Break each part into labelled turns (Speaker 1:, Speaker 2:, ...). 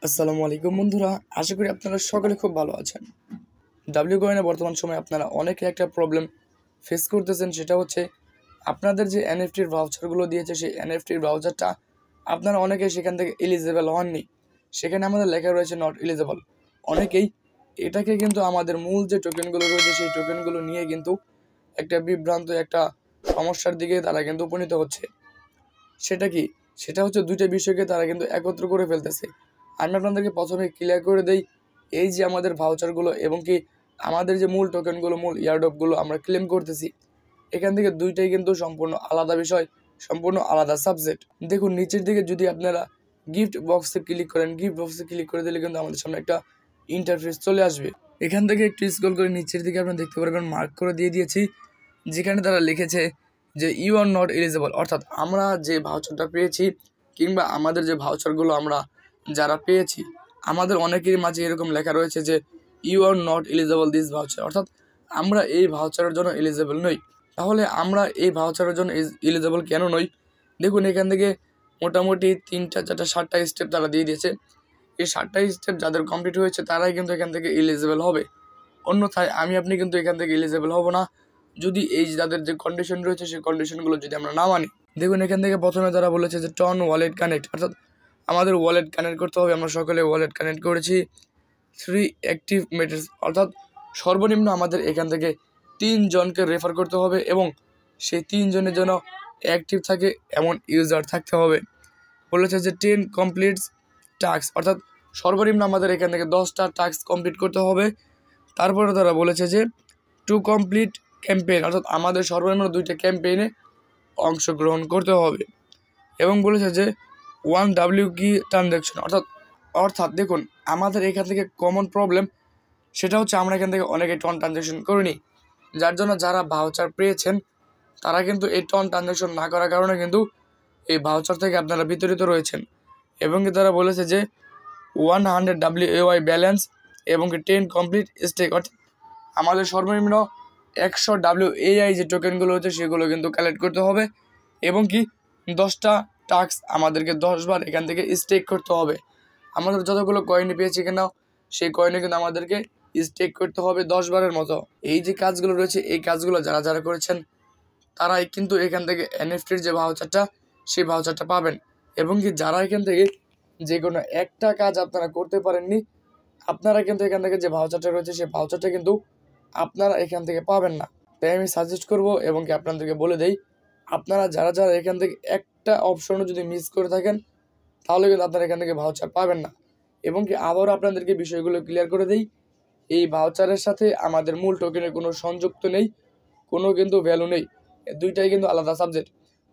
Speaker 1: আসসালামু আলাইকুম বন্ধুরা, আশা করি আপনারা সকলে খুব ভালো আছেন। ডাব্লিউ কয়েনে বর্তমান সময়ে আপনারা অনেকে একটা প্রবলেম ফেস করতেছেন, সেটা হচ্ছে আপনাদের যে এনএফটির ভাউচারগুলো দিয়েছে সেই এনএফটির ভাউচারটা আপনারা অনেকেই সেখান থেকে এলিজেবল হননি। সেখানে আমাদের লেখা রয়েছে নট এলিজেবল। অনেকেই এটাকে কিন্তু আমাদের মূল যে টোকেনগুলো রয়েছে সেই টোকেনগুলো নিয়ে কিন্তু একটা বিভ্রান্ত একটা সমস্যার দিকে তারা কিন্তু উপনীত হচ্ছে। সেটা কি? সেটা হচ্ছে দুইটা বিষয়কে তারা কিন্তু একত্র করে ফেলতেছে। আমি আপনাদেরকে প্রথমে ক্লিয়ার করে দেই, এই যে আমাদের ভাউচারগুলো এবং কি আমাদের যে মূল টোকেনগুলো, মূল ইয়ারড্রপগুলো আমরা ক্লেম করতেছি, এখান থেকে দুইটাই কিন্তু সম্পূর্ণ আলাদা বিষয়, সম্পূর্ণ আলাদা সাবজেক্ট। দেখুন নিচের দিকে যদি আপনারা গিফট বক্সে ক্লিক করেন, গিফট বক্সে ক্লিক করে দিলে কিন্তু আমাদের সামনে একটা ইন্টারফেস চলে আসবে। এখান থেকে একটু স্ক্রল করে নিচের দিকে আপনারা দেখতে পারবেন মার্ক করে দিয়ে দিয়েছি, যেখানে তারা লিখেছে যে ইউ আর নট এলিজেবল। অর্থাৎ আমরা যে ভাউচারটা পেয়েছি কিংবা আমাদের যে ভাউচারগুলো আমরা যারা পেয়েছি, আমাদের অনেকেরই মাঝে এরকম লেখা রয়েছে যে you are not eligible this voucher, অর্থাৎ আমরা এই ভাউচারের জন্য এলিজেবল নই। তাহলে আমরা এই ভাউচারের জন্য এলিজেবল কেন নই? দেখুন এখান থেকে মোটামুটি 3টা 4টা 7টা স্টেপ তারা দিয়ে দিয়েছে। এই 7টা স্টেপ যাদের কমপ্লিট হয়েছে তারাই কিন্তু এখান থেকে এলিজেবল হবে, অন্যথায় আমি আপনি কিন্তু এখান থেকে এলিজেবল হব না যদি এই যাদের যে কন্ডিশন রয়েছে সেই কন্ডিশনগুলো যদি আমরা না মানি। দেখুন এখান থেকে প্রথমে তারা বলেছে যে টন ওয়ালেট কানেক্ট, অর্থাৎ আমাদের ওয়ালেট কানেক্ট করতে হবে। আমরা সকলে ওয়ালেট কানেক্ট করেছি। 3 অ্যাক্টিভ মেটার্স, অর্থাৎ সর্বনিম্ন আমাদের এখান থেকে 3 জনকে রেফার করতে হবে এবং সেই 3 জনের জন্য অ্যাক্টিভ থাকে এমন ইউজার থাকতে হবে। বলেছে যে 10 কমপ্লিটস টাস্ক, অর্থাৎ সর্বনিম্ন আমাদের এখান থেকে 10টা টাস্ক কমপ্লিট করতে হবে। তারপরে তারা বলেছে যে 2 কমপ্লিট ক্যাম্পেইন, অর্থাৎ আমাদের সর্বনিম্ন 2টা ক্যাম্পেইনে অংশগ্রহণ করতে হবে এবং বলেছে যে 1 ডাব্লিউ কি ট্রানজ্যাকশন, অর্থাৎ দেখুন আমাদের এখান থেকে কমন প্রবলেম সেটা হচ্ছে আমরা এখান থেকে অনেকে টন ট্রানজ্যাকশন করিনি, যার জন্য যারা ভাউচার পেয়েছেন তারা কিন্তু এই টন ট্রানজ্যাকশন না করার কারণে কিন্তু এই ভাউচার থেকে আপনারা বিতরিত রয়েছেন। এবং কি তারা বলেছে যে 100 WAY ব্যালেন্স এবং কি 10 কমপ্লিট স্টেক, অর্থাৎ আমাদের সর্বনিম্ন 100 WAI যে টোকেনগুলো হচ্ছে সেগুলো কিন্তু কালেক্ট করতে হবে এবং কি 10টা টাস্ক আমাদেরকে 10 বার এখান থেকে স্টেক করতে হবে। আমাদের যতগুলো কয়েন পেয়েছি কেন সেই কয়েনে কিন্তু আমাদেরকে স্টেক করতে হবে 10 বারের মতো। এই যে কাজগুলো রয়েছে এই কাজগুলো যারা যারা করেছেন তারাই কিন্তু এখান থেকে এনএফটির যে ভাউচারটা সেই ভাউচারটা পাবেন। এবং কি যারা এখান থেকে যে কোনো একটা কাজ আপনারা করতে পারেননি, আপনারা কিন্তু এখান থেকে যে ভাউচারটা রয়েছে সেই ভাউচারটা কিন্তু আপনারা এখান থেকে পাবেন না। তাই আমি সাজেস্ট করব এবং কি আপনাদেরকে বলে দেই, আপনারা যারা যারা এখান থেকে একটা অপশনও যদি মিস করে থাকেন তাহলে কিন্তু আপনারা এখান থেকে ভাউচার পাবেন না। এবং কি আবারও আপনাদেরকে বিষয়গুলো ক্লিয়ার করে দেই, এই ভাউচারের সাথে আমাদের মূল টোকেনের কোনো সংযুক্ত নেই, কোনো কিন্তু ভ্যালু নেই। দুইটাই কিন্তু আলাদা সাবজেক্ট।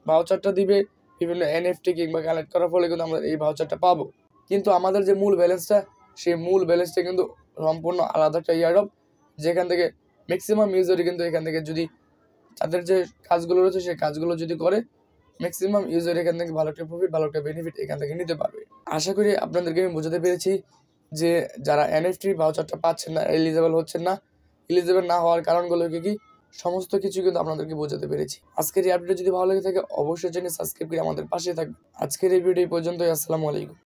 Speaker 1: ভাউচারটা দিবে বিভিন্ন এনএফটি কিংবা কালেক্ট করার ফলে কিন্তু আমরা এই ভাউচারটা পাবো, কিন্তু আমাদের যে মূল ব্যালেন্সটা সেই মূল ব্যালেন্সটা কিন্তু সম্পূর্ণ আলাদা একটা ইয়ারড্রপ, যেখান থেকে ম্যাক্সিমাম ইউজারই কিন্তু এখান থেকে যদি তাদের যে কাজগুলো রয়েছে সেই কাজগুলো যদি করে ম্যাক্সিমাম ইউজার এখান থেকে ভালো একটা প্রফিট, ভালো একটা বেনিফিট এখান থেকে নিতে পারবে। আশা করি আপনাদেরকে আমি বোঝাতে পেরেছি যে যারা এনএফটি ভাউচারটা পাচ্ছেন না, এলিজেবল হচ্ছেন না, এলিজেবল না হওয়ার কারণগুলো কি সমস্ত কিছু কিন্তু আপনাদেরকে বোঝাতে পেরেছি। আজকের এই আপডেট যদি ভালো লেগে থাকে অবশ্যই চ্যানেল সাবস্ক্রাইব করে আমাদের পাশে থাকবেন। আজকের এই ভিডিও এই পর্যন্তই। আসসালামু আলাইকুম।